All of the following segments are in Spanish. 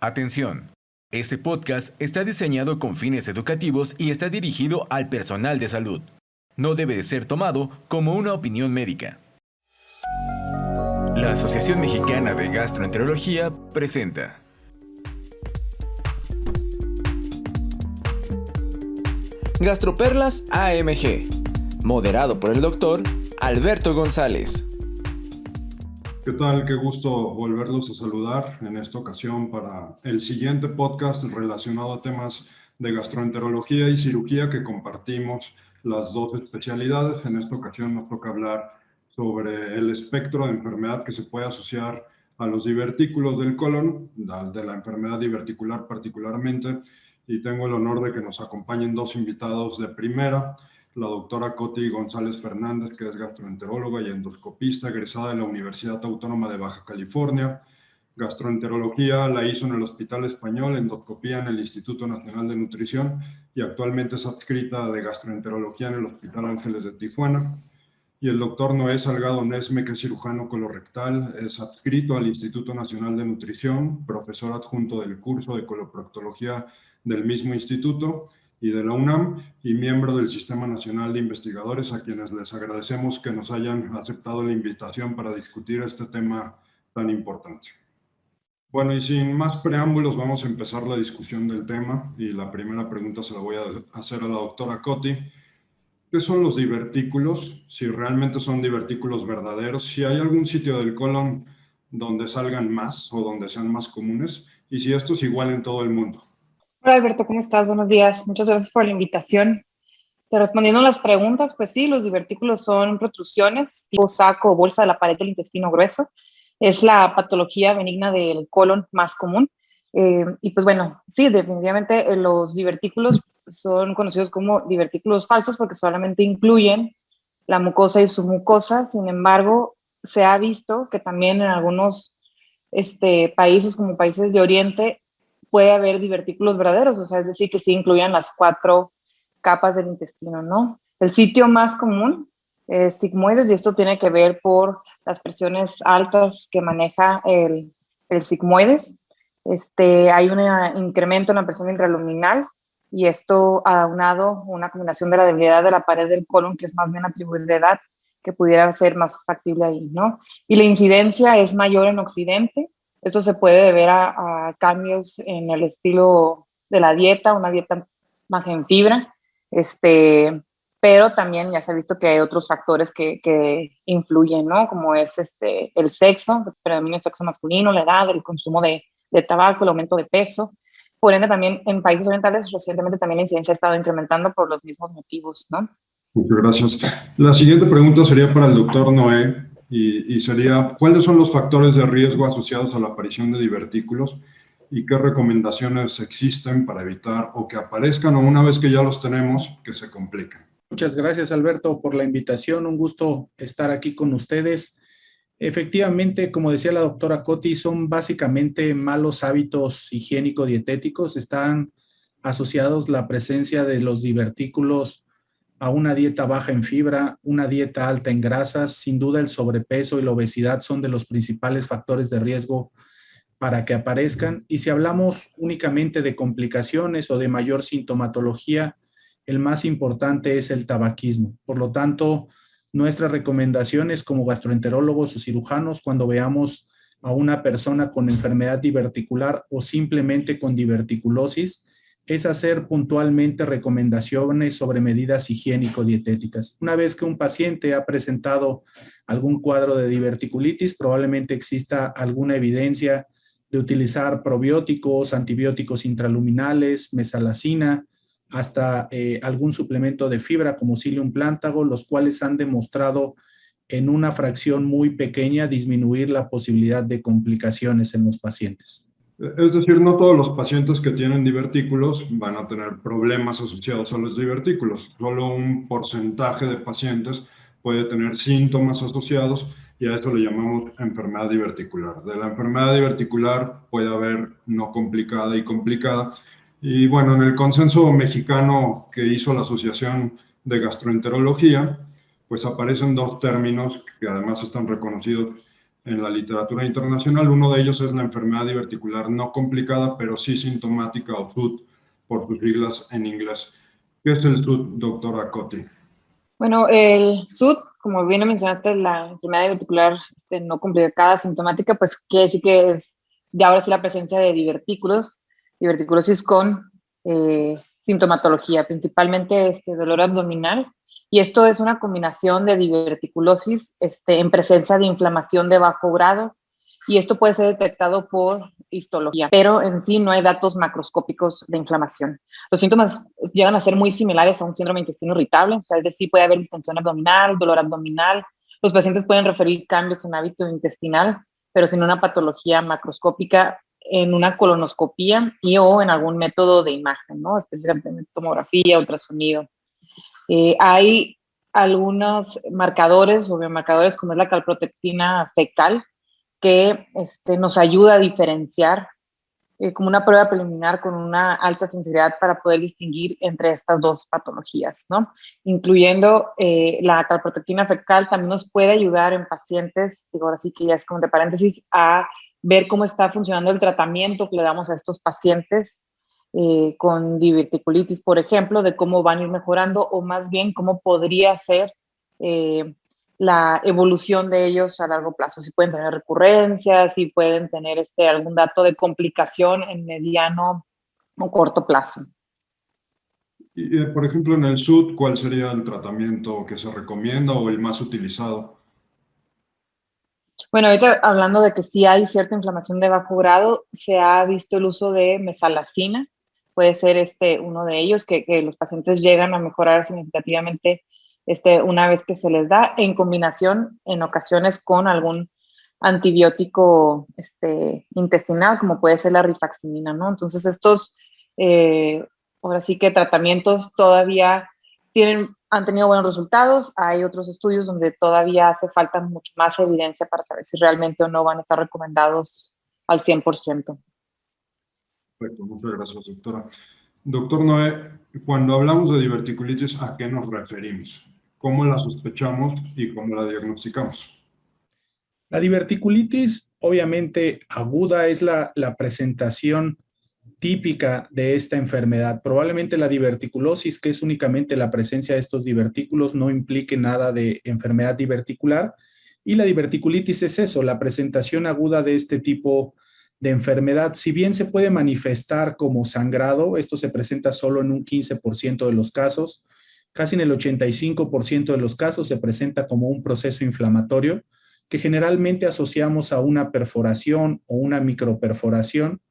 Atención. Este podcast está diseñado con fines educativos y está dirigido al personal de salud. No debe de ser tomado como una opinión médica. La Asociación Mexicana de Gastroenterología presenta Gastroperlas AMG, moderado por el doctor Alberto González. ¿Qué tal? Qué gusto volverlos a saludar en esta ocasión para el siguiente podcast relacionado a temas de gastroenterología y cirugía que compartimos las dos especialidades. En esta ocasión nos toca hablar sobre el espectro de enfermedad que se puede asociar a los divertículos del colon, de la enfermedad diverticular particularmente, y tengo el honor de que nos acompañen dos invitados de primera. La doctora Coti González Fernández, que es gastroenteróloga y endoscopista, egresada de la Universidad Autónoma de Baja California. Gastroenterología la hizo en el Hospital Español, endoscopía en el Instituto Nacional de Nutrición y actualmente es adscrita de gastroenterología en el Hospital Ángeles de Tijuana. Y el doctor Noé Salgado Nesme, que es cirujano colorectal, es adscrito al Instituto Nacional de Nutrición, profesor adjunto del curso de coloproctología del mismo instituto y de la UNAM, y miembro del Sistema Nacional de Investigadores, a quienes les agradecemos que nos hayan aceptado la invitación para discutir este tema tan importante. Bueno, y sin más preámbulos, vamos a empezar la discusión del tema, y la primera pregunta se la voy a hacer a la doctora Coti. ¿Qué son los divertículos? Si realmente son divertículos verdaderos, si hay algún sitio del colon donde salgan más o donde sean más comunes, y si esto es igual en todo el mundo. Hola Alberto, ¿cómo estás? Buenos días. Muchas gracias por la invitación. Respondiendo a las preguntas, pues sí, los divertículos son protrusiones tipo saco o bolsa de la pared del intestino grueso. Es la patología benigna del colon más común. Y pues bueno, sí, definitivamente los divertículos son conocidos como divertículos falsos porque solamente incluyen la mucosa y submucosa. Sin embargo, se ha visto que también en algunos países como países de Oriente puede haber divertículos verdaderos, o sea, es decir, que sí incluyan las 4 capas del intestino, ¿no? El sitio más común es sigmoides, y esto tiene que ver por las presiones altas que maneja el sigmoides. Hay un incremento en la presión intraluminal, y esto aunado una combinación de la debilidad de la pared del colon, que es más bien atribuible de edad, que pudiera ser más factible ahí, ¿no? Y la incidencia es mayor en Occidente. Esto se puede deber a cambios en el estilo de la dieta, una dieta baja en fibra, pero también ya se ha visto que hay otros factores que influyen, ¿no? Como es el sexo, el predominio del sexo masculino, la edad, el consumo de tabaco, el aumento de peso. Por ende, también en países orientales recientemente también la incidencia ha estado incrementando por los mismos motivos, ¿no? Muchas gracias. La siguiente pregunta sería para el doctor Noé, y sería, ¿cuáles son los factores de riesgo asociados a la aparición de divertículos y qué recomendaciones existen para evitar o que aparezcan o una vez que ya los tenemos, que se compliquen? Muchas gracias, Alberto, por la invitación. Un gusto estar aquí con ustedes. Efectivamente, como decía la doctora Coti, son básicamente malos hábitos higiénico-dietéticos. Están asociados la presencia de los divertículos a una dieta baja en fibra, una dieta alta en grasas. Sin duda el sobrepeso y la obesidad son de los principales factores de riesgo para que aparezcan. Y si hablamos únicamente de complicaciones o de mayor sintomatología, el más importante es el tabaquismo. Por lo tanto, nuestras recomendaciones como gastroenterólogos o cirujanos cuando veamos a una persona con enfermedad diverticular o simplemente con diverticulosis es hacer puntualmente recomendaciones sobre medidas higiénico-dietéticas. Una vez que un paciente ha presentado algún cuadro de diverticulitis, probablemente exista alguna evidencia de utilizar probióticos, antibióticos intraluminales, mesalazina, hasta algún suplemento de fibra como psyllium plantago, los cuales han demostrado en una fracción muy pequeña disminuir la posibilidad de complicaciones en los pacientes. Es decir, no todos los pacientes que tienen divertículos van a tener problemas asociados a los divertículos. Solo un porcentaje de pacientes puede tener síntomas asociados y a eso le llamamos enfermedad diverticular. De la enfermedad diverticular puede haber no complicada y complicada. Y bueno, en el consenso mexicano que hizo la Asociación de Gastroenterología, pues aparecen 2 términos que además están reconocidos en la literatura internacional. Uno de ellos es la enfermedad diverticular no complicada, pero sí sintomática, o SUD, por sus siglas en inglés. ¿Qué es el SUD, doctora Coty? Bueno, el SUD, como bien mencionaste, la enfermedad diverticular no complicada, sintomática, pues quiere decir que es ya ahora sí la presencia de diverticulosis con sintomatología, principalmente dolor abdominal. Y esto es una combinación de diverticulosis en presencia de inflamación de bajo grado, y esto puede ser detectado por histología, pero en sí no hay datos macroscópicos de inflamación. Los síntomas llegan a ser muy similares a un síndrome de intestino irritable, o sea, es decir, puede haber distensión abdominal, dolor abdominal. Los pacientes pueden referir cambios en hábito intestinal, pero sin una patología macroscópica en una colonoscopía y o en algún método de imagen, ¿no? Específicamente tomografía, ultrasonido. Hay algunos marcadores o biomarcadores, como es la calprotectina fecal, que nos ayuda a diferenciar como una prueba preliminar con una alta sensibilidad para poder distinguir entre estas dos patologías, ¿no? Incluyendo la calprotectina fecal también nos puede ayudar en pacientes, digo ahora sí que ya es como de paréntesis, a ver cómo está funcionando el tratamiento que le damos a estos pacientes con diverticulitis, por ejemplo, de cómo van a ir mejorando o más bien cómo podría ser la evolución de ellos a largo plazo, si pueden tener recurrencias, si pueden tener algún dato de complicación en mediano o corto plazo. Y, por ejemplo, en el SUD, ¿cuál sería el tratamiento que se recomienda o el más utilizado? Bueno, ahorita hablando de que sí hay cierta inflamación de bajo grado, se ha visto el uso de mesalazina, puede ser uno de ellos, que los pacientes llegan a mejorar significativamente una vez que se les da, en combinación en ocasiones con algún antibiótico intestinal, como puede ser la rifaximirina, ¿no? Entonces estos, ahora sí que tratamientos todavía han tenido buenos resultados. Hay otros estudios donde todavía hace falta mucho más evidencia para saber si realmente o no van a estar recomendados al 100%. Perfecto, muchas gracias, doctora. Doctor Noé, cuando hablamos de diverticulitis, ¿a qué nos referimos? ¿Cómo la sospechamos y cómo la diagnosticamos? La diverticulitis, obviamente aguda, es la presentación típica de esta enfermedad. Probablemente la diverticulosis, que es únicamente la presencia de estos divertículos, no implique nada de enfermedad diverticular. Y la diverticulitis es eso, la presentación aguda de este tipo de enfermedad. Si bien se puede manifestar como sangrado, esto se presenta solo en un 15% de los casos. Casi en el 85% de los casos se presenta como un proceso inflamatorio que generalmente asociamos a una perforación o una microperforación.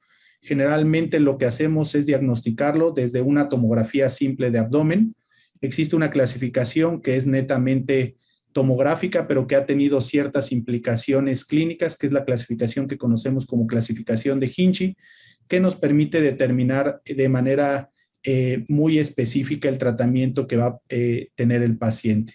Generalmente lo que hacemos es diagnosticarlo desde una tomografía simple de abdomen. Existe una clasificación que es netamente tomográfica, pero que ha tenido ciertas implicaciones clínicas, que es la clasificación que conocemos como clasificación de Hinchey, que nos permite determinar de manera muy específica el tratamiento que va a tener el paciente.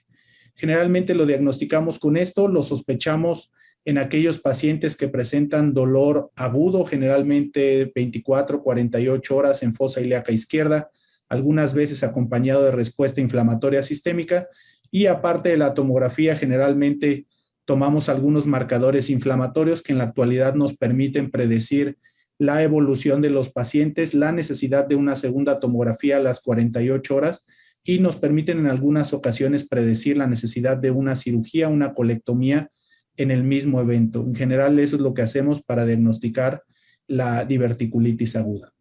Generalmente lo diagnosticamos con esto, lo sospechamos en aquellos pacientes que presentan dolor agudo, generalmente 24, 48 horas en fosa ilíaca izquierda, algunas veces acompañado de respuesta inflamatoria sistémica, y aparte de la tomografía, generalmente tomamos algunos marcadores inflamatorios que en la actualidad nos permiten predecir la evolución de los pacientes, la necesidad de una segunda tomografía a las 48 horas, y nos permiten en algunas ocasiones predecir la necesidad de una cirugía, una colectomía en el mismo evento. En general, eso es lo que hacemos para diagnosticar la diverticulitis aguda.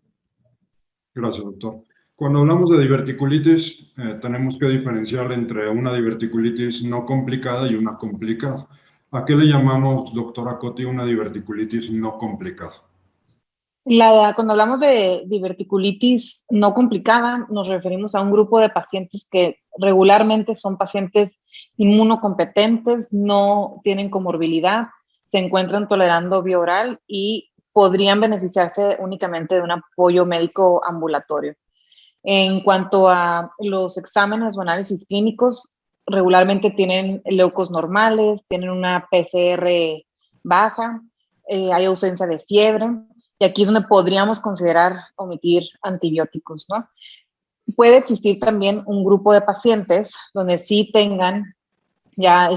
Gracias, doctor. Cuando hablamos de diverticulitis, tenemos que diferenciar entre una diverticulitis no complicada y una complicada. ¿A qué le llamamos, doctora Coty, una diverticulitis no complicada? Cuando hablamos de diverticulitis no complicada, nos referimos a un grupo de pacientes que regularmente son pacientes inmunocompetentes, no tienen comorbilidad, se encuentran tolerando vía oral y podrían beneficiarse únicamente de un apoyo médico ambulatorio. En cuanto a los exámenes o análisis clínicos, regularmente tienen leucos normales, tienen una PCR baja, hay ausencia de fiebre, y aquí es donde podríamos considerar omitir antibióticos, ¿no? Puede existir también un grupo de pacientes donde sí tengan ya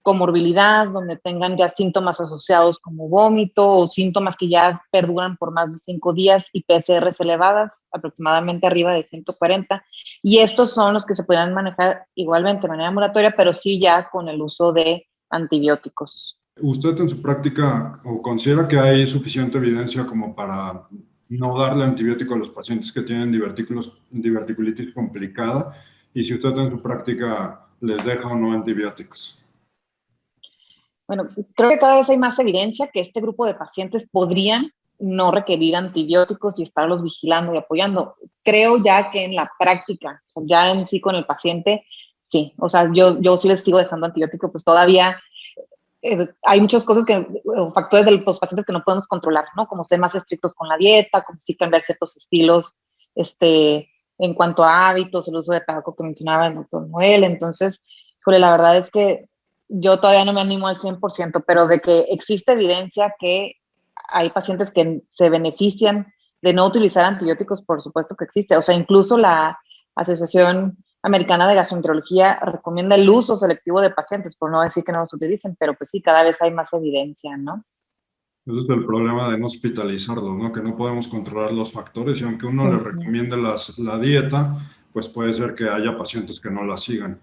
comorbilidad, donde tengan ya síntomas asociados como vómito o síntomas que ya perduran por más de 5 días y PCRs elevadas, aproximadamente arriba de 140. Y estos son los que se podrán manejar igualmente de manera ambulatoria, pero sí ya con el uso de antibióticos. ¿Usted en su práctica o considera que hay suficiente evidencia como para no darle antibiótico a los pacientes que tienen diverticulitis complicada? Y si usted en su práctica les deja o no antibióticos. Bueno, creo que cada vez hay más evidencia que este grupo de pacientes podrían no requerir antibióticos y estarlos vigilando y apoyando. Creo ya que en la práctica, o sea, ya en sí con el paciente, sí. O sea, yo sí les sigo dejando antibióticos, pues todavía hay muchas cosas factores de los pacientes que no podemos controlar, ¿no? Como ser más estrictos con la dieta, como sí cambiar ciertos estilos, en cuanto a hábitos, el uso de tabaco que mencionaba el doctor Noel. Entonces, la verdad es que yo todavía no me animo al 100%, pero de que existe evidencia que hay pacientes que se benefician de no utilizar antibióticos, por supuesto que existe. O sea, incluso la Asociación Americana de Gastroenterología recomienda el uso selectivo de pacientes, por no decir que no los utilicen, pero pues sí, cada vez hay más evidencia, ¿no? Ese es el problema de no hospitalizarlos, ¿no? Que no podemos controlar los factores y aunque uno le recomiende la dieta, pues puede ser que haya pacientes que no la sigan.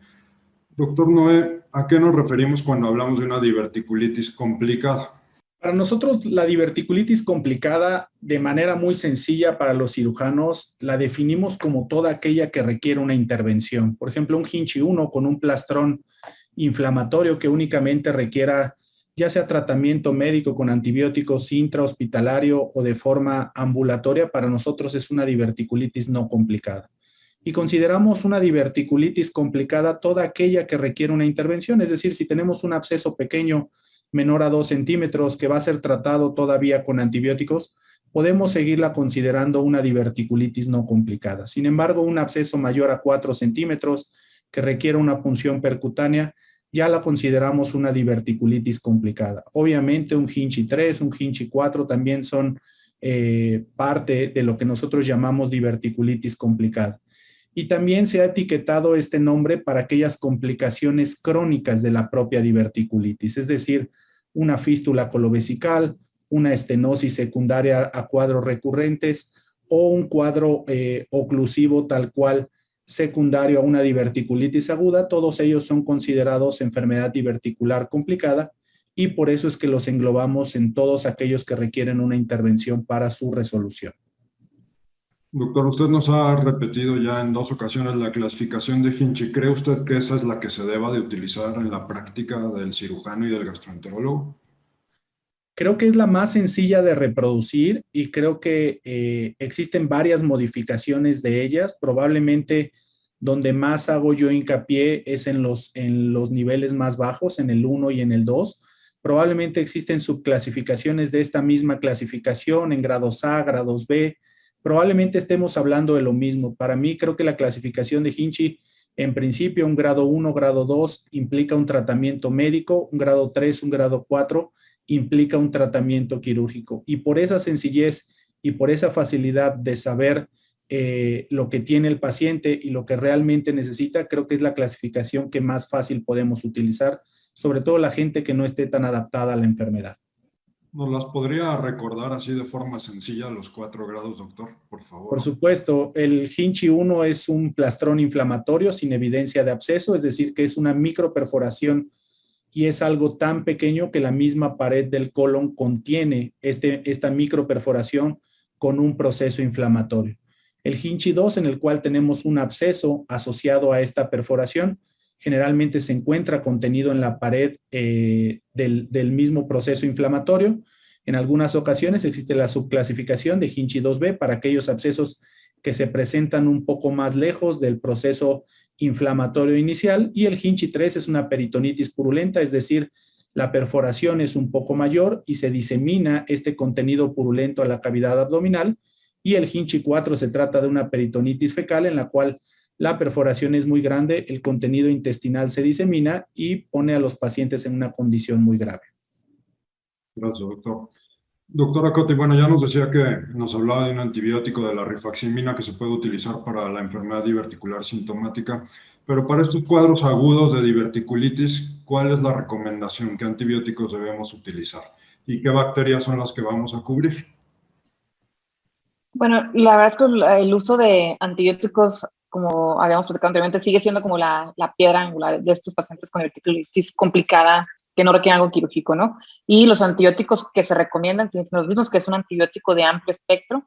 Doctor Noé, ¿a qué nos referimos cuando hablamos de una diverticulitis complicada? Para nosotros, la diverticulitis complicada, de manera muy sencilla para los cirujanos, la definimos como toda aquella que requiere una intervención. Por ejemplo, un Hinchi 1 con un plastrón inflamatorio que únicamente requiera ya sea tratamiento médico con antibióticos intrahospitalario o de forma ambulatoria, para nosotros es una diverticulitis no complicada. Y consideramos una diverticulitis complicada toda aquella que requiere una intervención, es decir, si tenemos un absceso pequeño menor a 2 centímetros que va a ser tratado todavía con antibióticos, podemos seguirla considerando una diverticulitis no complicada. Sin embargo, un absceso mayor a 4 centímetros que requiere una punción percutánea, ya la consideramos una diverticulitis complicada. Obviamente, un Hinchi 3, un Hinchi 4 también son parte de lo que nosotros llamamos diverticulitis complicada. Y también se ha etiquetado este nombre para aquellas complicaciones crónicas de la propia diverticulitis, es decir, una fístula colovesical, una estenosis secundaria a cuadros recurrentes o un cuadro oclusivo tal cual secundario a una diverticulitis aguda. Todos ellos son considerados enfermedad diverticular complicada y por eso es que los englobamos en todos aquellos que requieren una intervención para su resolución. Doctor, usted nos ha repetido ya en 2 ocasiones la clasificación de Hinchi. ¿Cree usted que esa es la que se deba de utilizar en la práctica del cirujano y del gastroenterólogo? Creo que es la más sencilla de reproducir y creo que existen varias modificaciones de ellas. Probablemente donde más hago yo hincapié es en los niveles más bajos, en el 1 y en el 2. Probablemente existen subclasificaciones de esta misma clasificación en grados A, grados B. Probablemente estemos hablando de lo mismo. Para mí, creo que la clasificación de Hinchi, en principio, un grado 1, grado 2 implica un tratamiento médico, un grado 3, un grado 4 implica un tratamiento quirúrgico. Y por esa sencillez y por esa facilidad de saber lo que tiene el paciente y lo que realmente necesita, creo que es la clasificación que más fácil podemos utilizar, sobre todo la gente que no esté tan adaptada a la enfermedad. ¿Nos las podría recordar así de forma sencilla los 4 grados, doctor, por favor? Por supuesto, el Hinchi 1 es un plastrón inflamatorio sin evidencia de absceso, es decir, que es una microperforación y es algo tan pequeño que la misma pared del colon contiene esta microperforación con un proceso inflamatorio. El Hinchi 2, en el cual tenemos un absceso asociado a esta perforación, generalmente se encuentra contenido en la pared del mismo proceso inflamatorio. En algunas ocasiones existe la subclasificación de Hinchi 2B para aquellos abscesos que se presentan un poco más lejos del proceso inflamatorio inicial, y el Hinchi 3 es una peritonitis purulenta, es decir, la perforación es un poco mayor y se disemina este contenido purulento a la cavidad abdominal, y el Hinchi 4 se trata de una peritonitis fecal en la cual la perforación es muy grande, el contenido intestinal se disemina y pone a los pacientes en una condición muy grave. Gracias, doctor. Doctora Coti, bueno, ya nos decía que nos hablaba de un antibiótico de la rifaximina que se puede utilizar para la enfermedad diverticular sintomática, pero para estos cuadros agudos de diverticulitis, ¿cuál es la recomendación? ¿Qué antibióticos debemos utilizar? ¿Y qué bacterias son las que vamos a cubrir? Bueno, la verdad es que el uso de antibióticos, como habíamos platicado anteriormente, sigue siendo como la piedra angular de estos pacientes con diverticulitis complicada que no requieren algo quirúrgico, ¿no? Y los antibióticos que se recomiendan siguen siendo los mismos, que es un antibiótico de amplio espectro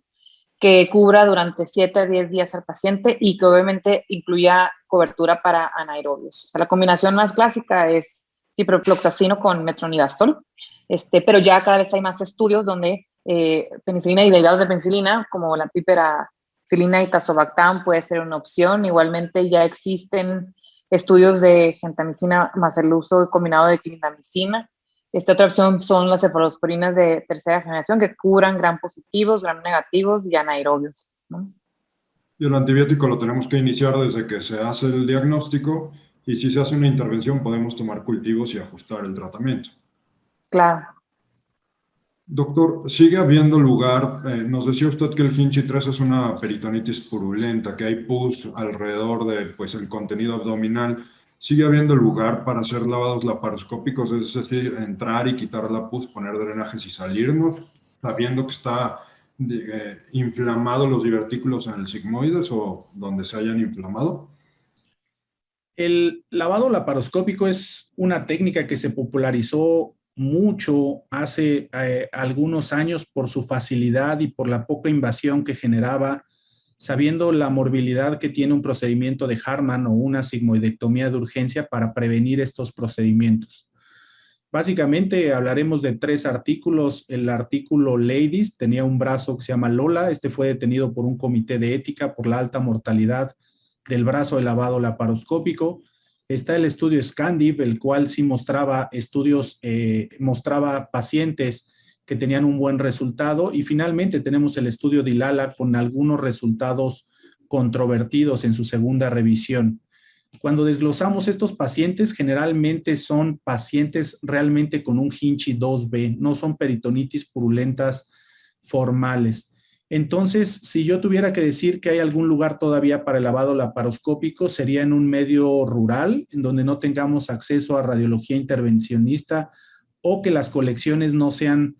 que cubra durante 7 a 10 días al paciente y que obviamente incluya cobertura para anaerobios. O sea, la combinación más clásica es ciprofloxacino con metronidazol, pero ya cada vez hay más estudios donde penicilina y derivados de penicilina, como la piperacilina y tazobactam, puede ser una opción. Igualmente ya existen estudios de gentamicina más el uso combinado de clindamicina. Esta otra opción son las cefalosporinas de tercera generación que curan gram positivos, gram negativos y anaerobios, ¿no? Y el antibiótico lo tenemos que iniciar desde que se hace el diagnóstico y si se hace una intervención podemos tomar cultivos y ajustar el tratamiento. Claro. Doctor, ¿sigue habiendo lugar? Nos decía usted que el Hinchi 3 es una peritonitis purulenta, que hay pus alrededor de, pues, el contenido abdominal. ¿Sigue habiendo lugar para hacer lavados laparoscópicos? Es decir, entrar y quitar la pus, poner drenajes y salirnos, sabiendo que está inflamado los divertículos en el sigmoides o donde se hayan inflamado. El lavado laparoscópico es una técnica que se popularizó mucho hace algunos años por su facilidad y por la poca invasión que generaba, sabiendo la morbilidad que tiene un procedimiento de Hartmann o una sigmoidectomía de urgencia para prevenir estos procedimientos. Básicamente hablaremos de 3 artículos. El artículo Ladies tenía un brazo que se llama Lola. Este fue detenido por un comité de ética por la alta mortalidad del brazo de lavado laparoscópico. Está el estudio Scandiv, el cual sí mostraba mostraba pacientes que tenían un buen resultado. Y finalmente tenemos el estudio Dilala con algunos resultados controvertidos en su segunda revisión. Cuando desglosamos estos pacientes, generalmente son pacientes realmente con un Hinchi 2B, no son peritonitis purulentas formales. Entonces, si yo tuviera que decir que hay algún lugar todavía para el lavado laparoscópico, sería en un medio rural, en donde no tengamos acceso a radiología intervencionista o que las colecciones no sean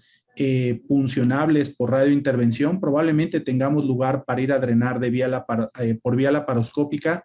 puncionables por radiointervención. Probablemente tengamos lugar para ir a drenar por vía laparoscópica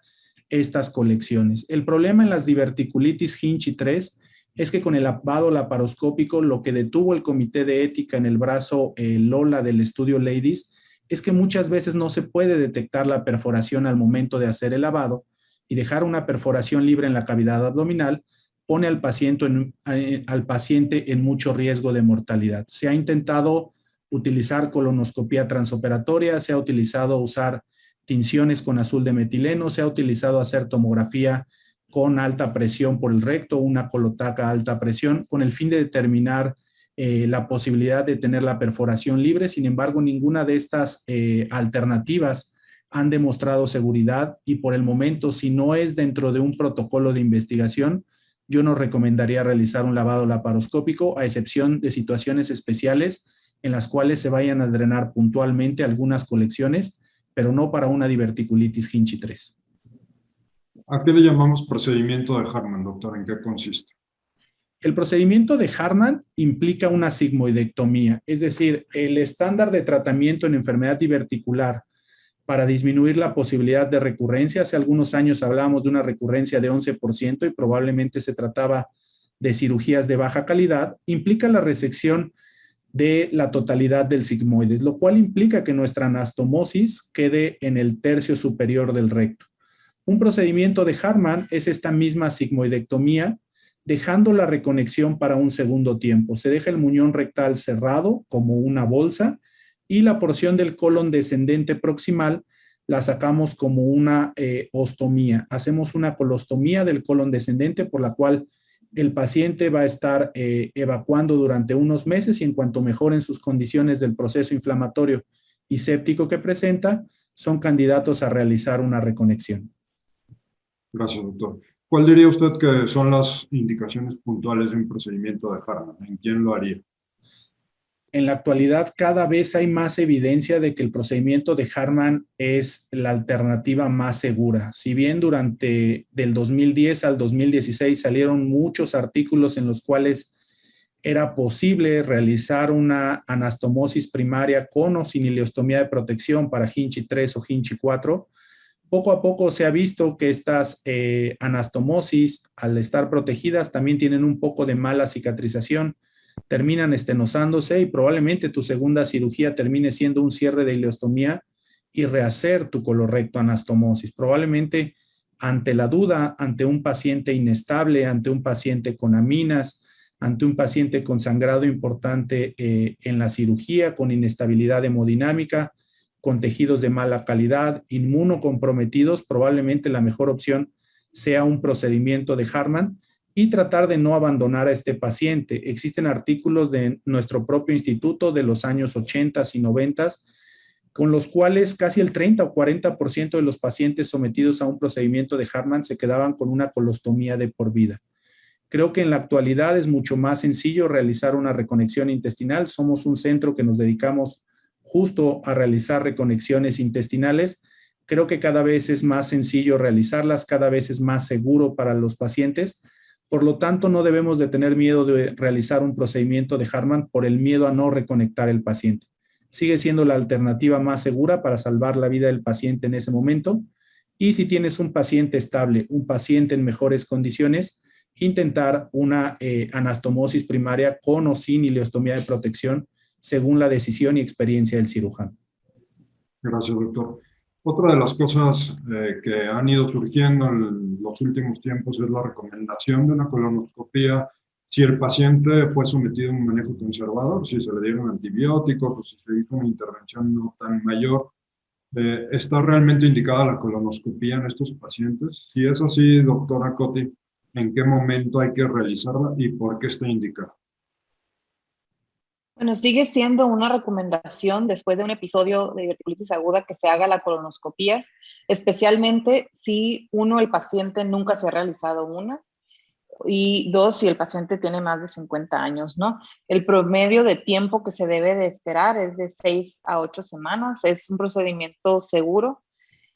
estas colecciones. El problema en las diverticulitis Hinchi 3 es que con el lavado laparoscópico, lo que detuvo el comité de ética en el brazo Lola del estudio Ladies es que muchas veces no se puede detectar la perforación al momento de hacer el lavado y dejar una perforación libre en la cavidad abdominal pone al paciente en mucho riesgo de mortalidad. Se ha intentado utilizar colonoscopía transoperatoria, se ha utilizado usar tinciones con azul de metileno, se ha utilizado hacer tomografía con alta presión por el recto, una colotaca a alta presión, con el fin de determinar la posibilidad de tener la perforación libre. Sin embargo, ninguna de estas alternativas han demostrado seguridad y por el momento, si no es dentro de un protocolo de investigación, yo no recomendaría realizar un lavado laparoscópico, a excepción de situaciones especiales en las cuales se vayan a drenar puntualmente algunas colecciones, pero no para una diverticulitis Hinchi 3. ¿A qué le llamamos procedimiento de Hartmann, doctor? ¿En qué consiste? El procedimiento de Hartmann implica una sigmoidectomía, es decir, el estándar de tratamiento en enfermedad diverticular para disminuir la posibilidad de recurrencia. Hace algunos años hablábamos de una recurrencia de 11% y probablemente se trataba de cirugías de baja calidad. Implica la resección de la totalidad del sigmoides, lo cual implica que nuestra anastomosis quede en el tercio superior del recto. Un procedimiento de Hartmann es esta misma sigmoidectomía, dejando la reconexión para un segundo tiempo. Se deja el muñón rectal cerrado como una bolsa y la porción del colon descendente proximal la sacamos como una ostomía. Hacemos una colostomía del colon descendente por la cual el paciente va a estar evacuando durante unos meses y en cuanto mejoren sus condiciones del proceso inflamatorio y séptico que presenta, son candidatos a realizar una reconexión. Gracias, doctor. ¿Cuál diría usted que son las indicaciones puntuales de un procedimiento de Hartmann? ¿En quién lo haría? en la actualidad cada vez hay más evidencia de que el procedimiento de Hartmann es la alternativa más segura. Si bien durante del 2010 al 2016 salieron muchos artículos en los cuales era posible realizar una anastomosis primaria con o sin ileostomía de protección para Hinchey 3 o Hinchey 4, poco a poco se ha visto que estas anastomosis, al estar protegidas, también tienen un poco de mala cicatrización, terminan estenosándose y probablemente tu segunda cirugía termine siendo un cierre de ileostomía y rehacer tu colorecto anastomosis. Probablemente ante la duda, ante un paciente inestable, ante un paciente con aminas, ante un paciente con sangrado importante en la cirugía, con inestabilidad hemodinámica, con tejidos de mala calidad, inmunocomprometidos, probablemente la mejor opción sea un procedimiento de Hartmann y tratar de no abandonar a este paciente. Existen artículos de nuestro propio instituto de los años 80 y 90 con los cuales casi el 30 o 40% de los pacientes sometidos a un procedimiento de Hartmann se quedaban con una colostomía de por vida. Creo que en la actualidad es mucho más sencillo realizar una reconexión intestinal. Somos un centro que nos dedicamos justo a realizar reconexiones intestinales. Creo que cada vez es más sencillo realizarlas, cada vez es más seguro para los pacientes. Por lo tanto, no debemos de tener miedo de realizar un procedimiento de Hartmann por el miedo a no reconectar el paciente. Sigue siendo la alternativa más segura para salvar la vida del paciente en ese momento. Y si tienes un paciente estable, un paciente en mejores condiciones, intentar una anastomosis primaria con o sin ileostomía de protección según la decisión y experiencia del cirujano. Gracias, doctor. Otra de las cosas que han ido surgiendo en los últimos tiempos es la recomendación de una colonoscopía si el paciente fue sometido a un manejo conservador, si se le dieron antibióticos o si se hizo una intervención no tan mayor. ¿Está realmente indicada la colonoscopía en estos pacientes? Si es así, doctora Coty, ¿en qué momento hay que realizarla y por qué está indicada? Bueno, sigue siendo una recomendación después de un episodio de diverticulitis aguda que se haga la colonoscopía, especialmente si uno, el paciente nunca se ha realizado una, y dos, si el paciente tiene más de 50 años, ¿no? El promedio de tiempo que se debe de esperar es de 6 a 8 semanas, es un procedimiento seguro.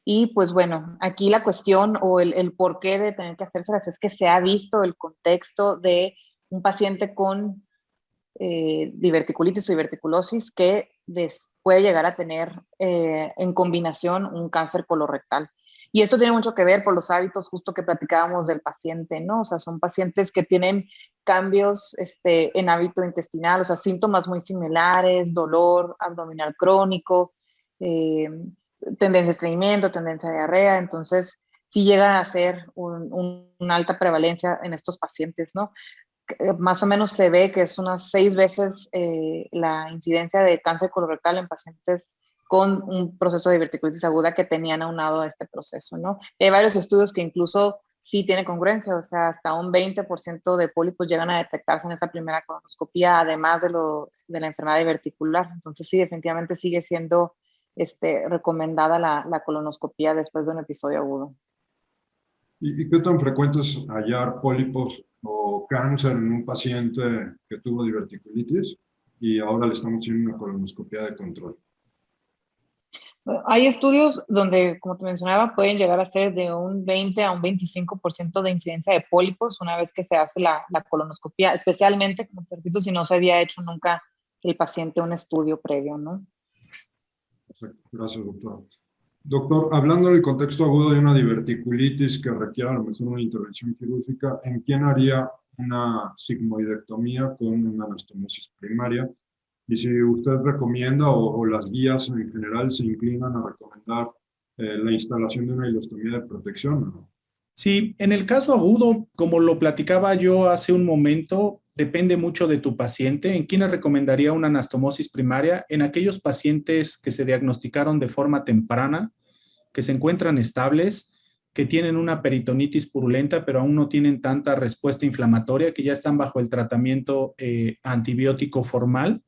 Y pues bueno, aquí la cuestión o el porqué de tener que hacérselas es que se ha visto el contexto de un paciente con diverticulitis o diverticulosis que puede llegar a tener en combinación un cáncer colorectal. Y esto tiene mucho que ver por los hábitos justo que platicábamos del paciente, ¿no? O sea, son pacientes que tienen cambios en hábito intestinal, o sea, síntomas muy similares, dolor abdominal crónico, tendencia a estreñimiento, tendencia a diarrea, entonces sí llega a ser una alta prevalencia en estos pacientes, ¿no? Más o menos se ve que es unas 6 veces la incidencia de cáncer colorectal en pacientes con un proceso de diverticulitis aguda que tenían aunado a este proceso, ¿no? Hay varios estudios que incluso sí tiene congruencia, o sea, hasta un 20% de pólipos llegan a detectarse en esa primera colonoscopia, además de la enfermedad diverticular. Entonces sí, definitivamente sigue siendo recomendada la colonoscopia después de un episodio agudo. ¿Y qué tan frecuente es hallar pólipos o cáncer en un paciente que tuvo diverticulitis y ahora le estamos haciendo una colonoscopia de control? Hay estudios donde, como te mencionaba, pueden llegar a ser de un 20 a un 25% de incidencia de pólipos una vez que se hace la colonoscopia, especialmente, como te repito, si no se había hecho nunca el paciente un estudio previo, ¿no? Perfecto. Gracias, doctor. Doctor, hablando del contexto agudo de una diverticulitis que requiera a lo mejor una intervención quirúrgica, ¿en quién haría una sigmoidectomía con una anastomosis primaria? Y si usted recomienda o las guías en general se inclinan a recomendar la instalación de una ileostomía de protección, ¿no? Sí, en el caso agudo, como lo platicaba yo hace un momento, depende mucho de tu paciente. ¿En quién recomendaría una anastomosis primaria? En aquellos pacientes que se diagnosticaron de forma temprana, que se encuentran estables, que tienen una peritonitis purulenta, pero aún no tienen tanta respuesta inflamatoria, que ya están bajo el tratamiento antibiótico formal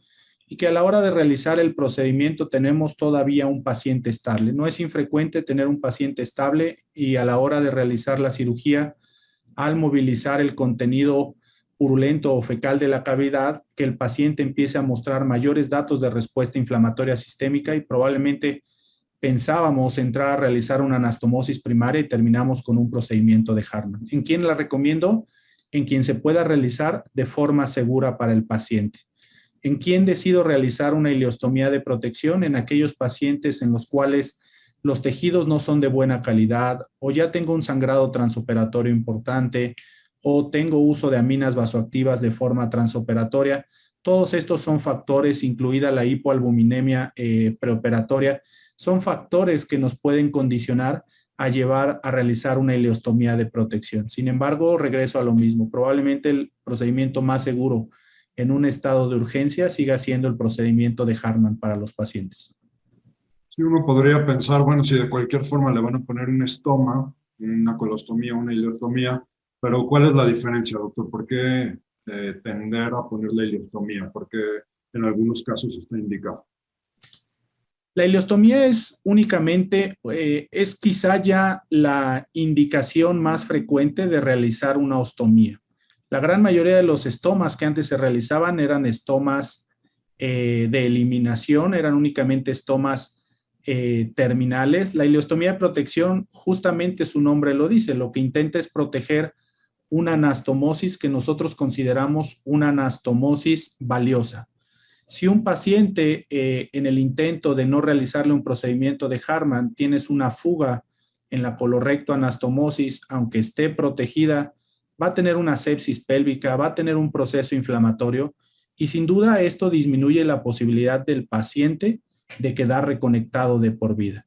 y que a la hora de realizar el procedimiento tenemos todavía un paciente estable. No es infrecuente tener un paciente estable y a la hora de realizar la cirugía, al movilizar el contenido purulento o fecal de la cavidad, que el paciente empiece a mostrar mayores datos de respuesta inflamatoria sistémica y probablemente pensábamos entrar a realizar una anastomosis primaria y terminamos con un procedimiento de Hartmann. ¿En quién la recomiendo? En quien se pueda realizar de forma segura para el paciente. ¿En quién decido realizar una ileostomía de protección? En aquellos pacientes en los cuales los tejidos no son de buena calidad o ya tengo un sangrado transoperatorio importante o tengo uso de aminas vasoactivas de forma transoperatoria. Todos estos son factores, incluida la hipoalbuminemia preoperatoria, son factores que nos pueden condicionar a llevar a realizar una ileostomía de protección. Sin embargo, regreso a lo mismo. Probablemente el procedimiento más seguro en un estado de urgencia siga siendo el procedimiento de Hartmann para los pacientes. Sí, uno podría pensar, bueno, si de cualquier forma le van a poner un estoma, una colostomía, una ileostomía, pero ¿cuál es la diferencia, doctor? ¿Por qué tender a ponerle ileostomía? Porque en algunos casos está indicado. La ileostomía es únicamente, es quizá ya la indicación más frecuente de realizar una ostomía. La gran mayoría de los estomas que antes se realizaban eran estomas de eliminación, eran únicamente estomas terminales. La ileostomía de protección, justamente su nombre lo dice, lo que intenta es proteger una anastomosis que nosotros consideramos una anastomosis valiosa. Si un paciente en el intento de no realizarle un procedimiento de Hartmann tienes una fuga en la colorectoanastomosis, aunque esté protegida, va a tener una sepsis pélvica, va a tener un proceso inflamatorio y sin duda esto disminuye la posibilidad del paciente de quedar reconectado de por vida.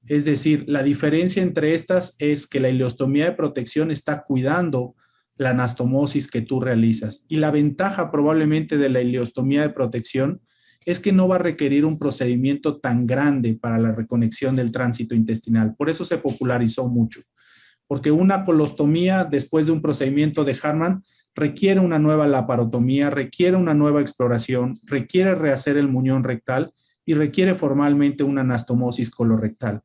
Es decir, la diferencia entre estas es que la ileostomía de protección está cuidando la anastomosis que tú realizas. Y la ventaja probablemente de la ileostomía de protección es que no va a requerir un procedimiento tan grande para la reconexión del tránsito intestinal. Por eso se popularizó mucho. Porque una colostomía después de un procedimiento de Hartmann requiere una nueva laparotomía, requiere una nueva exploración, requiere rehacer el muñón rectal y requiere formalmente una anastomosis colorectal.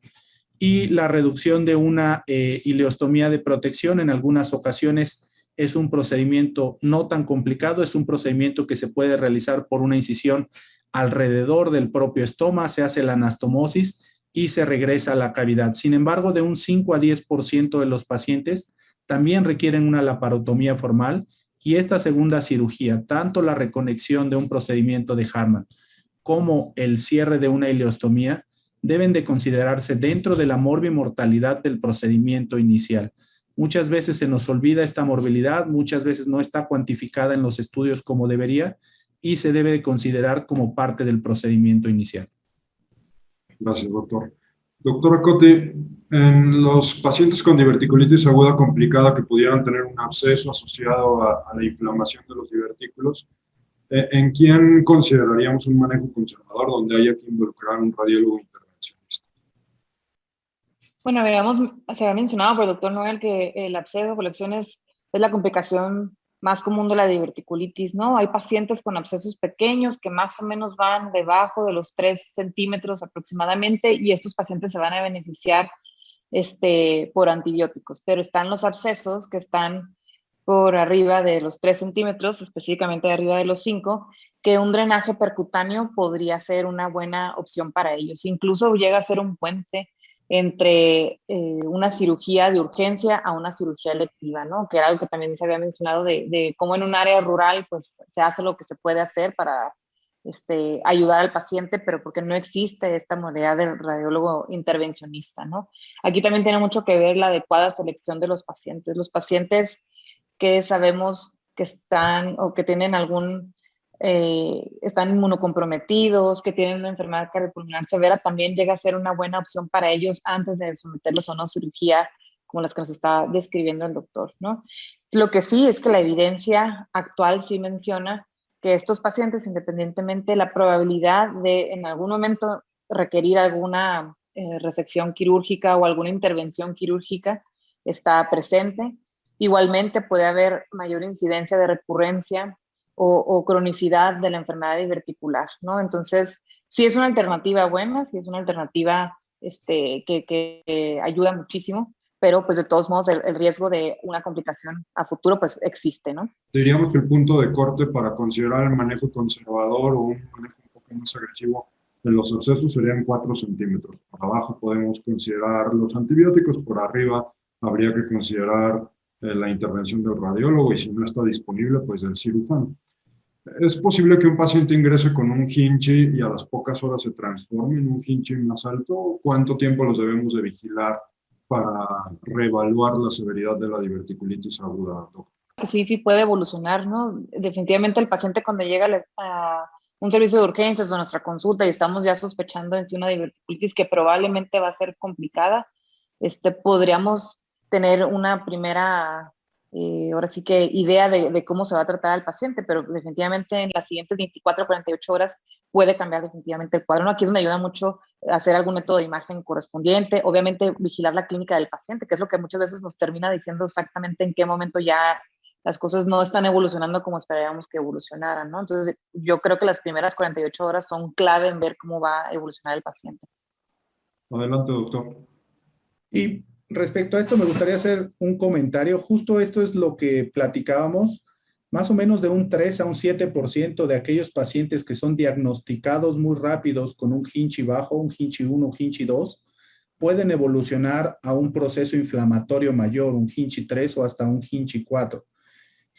Y la reducción de una ileostomía de protección en algunas ocasiones es un procedimiento no tan complicado, es un procedimiento que se puede realizar por una incisión alrededor del propio estoma, se hace la anastomosis y se regresa a la cavidad. Sin embargo, de un 5 a 10% de los pacientes también requieren una laparotomía formal y esta segunda cirugía, tanto la reconexión de un procedimiento de Hartmann como el cierre de una ileostomía, deben de considerarse dentro de la morbimortalidad del procedimiento inicial. Muchas veces se nos olvida esta morbilidad, muchas veces no está cuantificada en los estudios como debería y se debe de considerar como parte del procedimiento inicial. Gracias, doctor. Doctora Cotti, en los pacientes con diverticulitis aguda complicada que pudieran tener un absceso asociado a la inflamación de los divertículos, ¿en quién consideraríamos un manejo conservador donde haya que involucrar un radiólogo intervencionista? Bueno, se había mencionado por el doctor Noel que el absceso o colección es la complicación más común de la diverticulitis, ¿no? Hay pacientes con abscesos pequeños que más o menos van debajo de los 3 centímetros aproximadamente y estos pacientes se van a beneficiar por antibióticos, pero están los abscesos que están por arriba de los 3 centímetros, específicamente de arriba de los 5, que un drenaje percutáneo podría ser una buena opción para ellos. Incluso llega a ser un puente entre una cirugía de urgencia a una cirugía electiva, ¿no? Que era algo que también se había mencionado de cómo en un área rural pues se hace lo que se puede hacer para ayudar al paciente, pero porque no existe esta modalidad del radiólogo intervencionista, ¿no? Aquí también tiene mucho que ver la adecuada selección de los pacientes. Los pacientes que sabemos que están o que tienen están inmunocomprometidos, que tienen una enfermedad cardiopulmonar severa, también llega a ser una buena opción para ellos antes de someterlos a una cirugía como las que nos está describiendo el doctor, ¿no? Lo que sí es que la evidencia actual sí menciona que estos pacientes, independientemente de la probabilidad de en algún momento requerir alguna resección quirúrgica o alguna intervención quirúrgica, está presente. Igualmente puede haber mayor incidencia de recurrencia o cronicidad de la enfermedad diverticular, ¿no? Entonces, sí es una alternativa buena, sí es una alternativa que ayuda muchísimo, pero pues de todos modos el riesgo de una complicación a futuro pues existe, ¿no? Diríamos que el punto de corte para considerar el manejo conservador o un manejo un poco más agresivo de los abscesos serían 4 centímetros. Por abajo podemos considerar los antibióticos, por arriba habría que considerar la intervención del radiólogo y si no está disponible, pues del cirujano. Es posible que un paciente ingrese con un hinchi y a las pocas horas se transforme en un hinchi más alto. ¿Cuánto tiempo los debemos de vigilar para reevaluar la severidad de la diverticulitis aguda, doctor? Sí puede evolucionar, ¿no? Definitivamente el paciente cuando llega a un servicio de urgencias o a nuestra consulta y estamos ya sospechando en sí una diverticulitis que probablemente va a ser complicada, podríamos tener una primera, ahora sí que idea de cómo se va a tratar al paciente, pero definitivamente en las siguientes 24 a 48 horas puede cambiar definitivamente el cuadro, ¿no? Aquí es donde ayuda mucho hacer algún método de imagen correspondiente, obviamente vigilar la clínica del paciente, que es lo que muchas veces nos termina diciendo exactamente en qué momento ya las cosas no están evolucionando como esperaríamos que evolucionaran, ¿no? Entonces, yo creo que las primeras 48 horas son clave en ver cómo va a evolucionar el paciente. Adelante, doctor. Y respecto a esto, me gustaría hacer un comentario. Justo esto es lo que platicábamos. Más o menos de un 3 a un 7% de aquellos pacientes que son diagnosticados muy rápidos con un hinchi bajo, un hinchi 1, un hinchi 2, pueden evolucionar a un proceso inflamatorio mayor, un hinchi 3 o hasta un hinchi 4.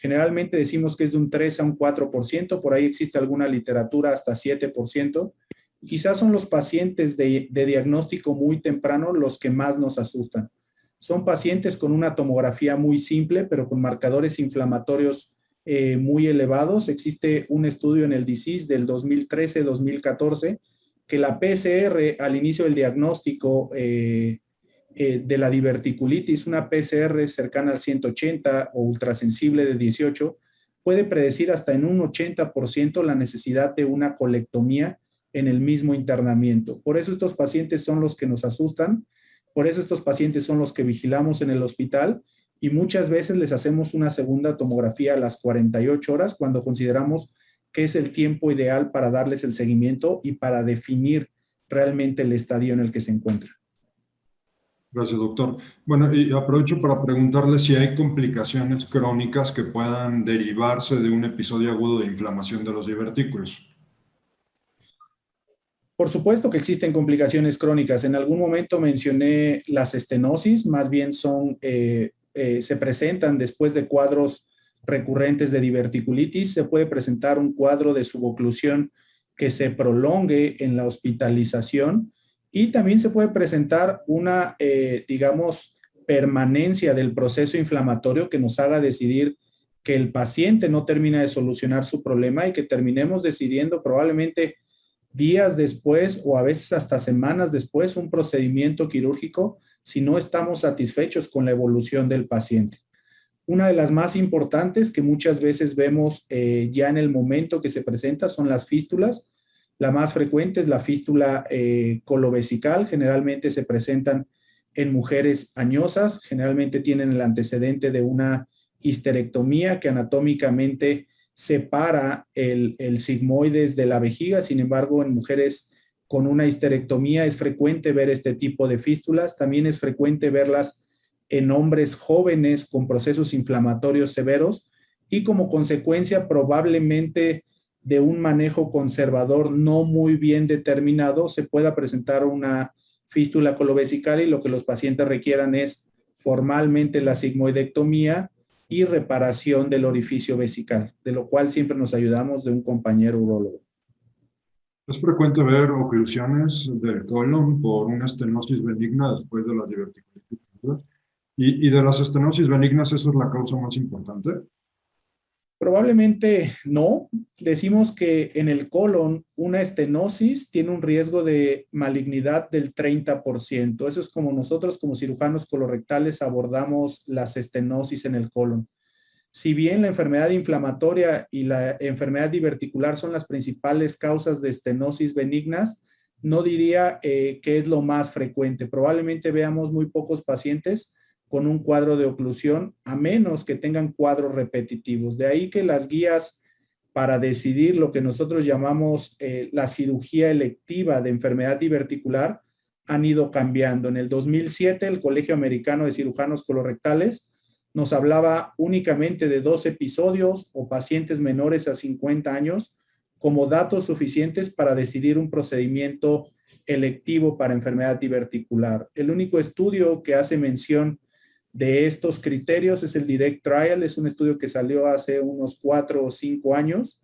Generalmente decimos que es de un 3 a un 4%, por ahí existe alguna literatura hasta 7%. Quizás son los pacientes de diagnóstico muy temprano los que más nos asustan. Son pacientes con una tomografía muy simple, pero con marcadores inflamatorios muy elevados. Existe un estudio en el DISEASE del 2013-2014 que la PCR al inicio del diagnóstico de la diverticulitis, una PCR cercana al 180 o ultrasensible de 18, puede predecir hasta en un 80% la necesidad de una colectomía en el mismo internamiento. Por eso estos pacientes son los que nos asustan, por eso estos pacientes son los que vigilamos en el hospital y muchas veces les hacemos una segunda tomografía a las 48 horas cuando consideramos que es el tiempo ideal para darles el seguimiento y para definir realmente el estadio en el que se encuentran. Gracias, doctor. Bueno, y aprovecho para preguntarle si hay complicaciones crónicas que puedan derivarse de un episodio agudo de inflamación de los divertículos. Por supuesto que existen complicaciones crónicas. En algún momento mencioné las estenosis, más bien se presentan después de cuadros recurrentes de diverticulitis. Se puede presentar un cuadro de suboclusión que se prolongue en la hospitalización. Y también se puede presentar una, permanencia del proceso inflamatorio que nos haga decidir que el paciente no termina de solucionar su problema y que terminemos decidiendo probablemente días después o a veces hasta semanas después un procedimiento quirúrgico si no estamos satisfechos con la evolución del paciente. Una de las más importantes que muchas veces vemos ya en el momento que se presenta son las fístulas. La más frecuente es la fístula colovesical, generalmente se presentan en mujeres añosas, generalmente tienen el antecedente de una histerectomía que anatómicamente separa el sigmoides de la vejiga. Sin embargo, en mujeres con una histerectomía es frecuente ver este tipo de fístulas. También es frecuente verlas en hombres jóvenes con procesos inflamatorios severos y como consecuencia probablemente de un manejo conservador no muy bien determinado, se pueda presentar una fístula colovesical y lo que los pacientes requieran es formalmente la sigmoidectomía y reparación del orificio vesical, de lo cual siempre nos ayudamos de un compañero urólogo. Es frecuente ver oclusiones del colon por una estenosis benigna después de la diverticulitis. Y de las estenosis benignas, ¿eso es la causa más importante? Probablemente no. Decimos que en el colon una estenosis tiene un riesgo de malignidad del 30%. Eso es como nosotros como cirujanos colorectales abordamos las estenosis en el colon. Si bien la enfermedad inflamatoria y la enfermedad diverticular son las principales causas de estenosis benignas, no diría que es lo más frecuente. Probablemente veamos muy pocos pacientes con un cuadro de oclusión, a menos que tengan cuadros repetitivos. De ahí que las guías para decidir lo que nosotros llamamos la cirugía electiva de enfermedad diverticular han ido cambiando. En el 2007, el Colegio Americano de Cirujanos Colorectales nos hablaba únicamente de 2 episodios o pacientes menores a 50 años como datos suficientes para decidir un procedimiento electivo para enfermedad diverticular. El único estudio que hace mención de estos criterios es el Direct Trial, es un estudio que salió hace unos 4 o 5 años,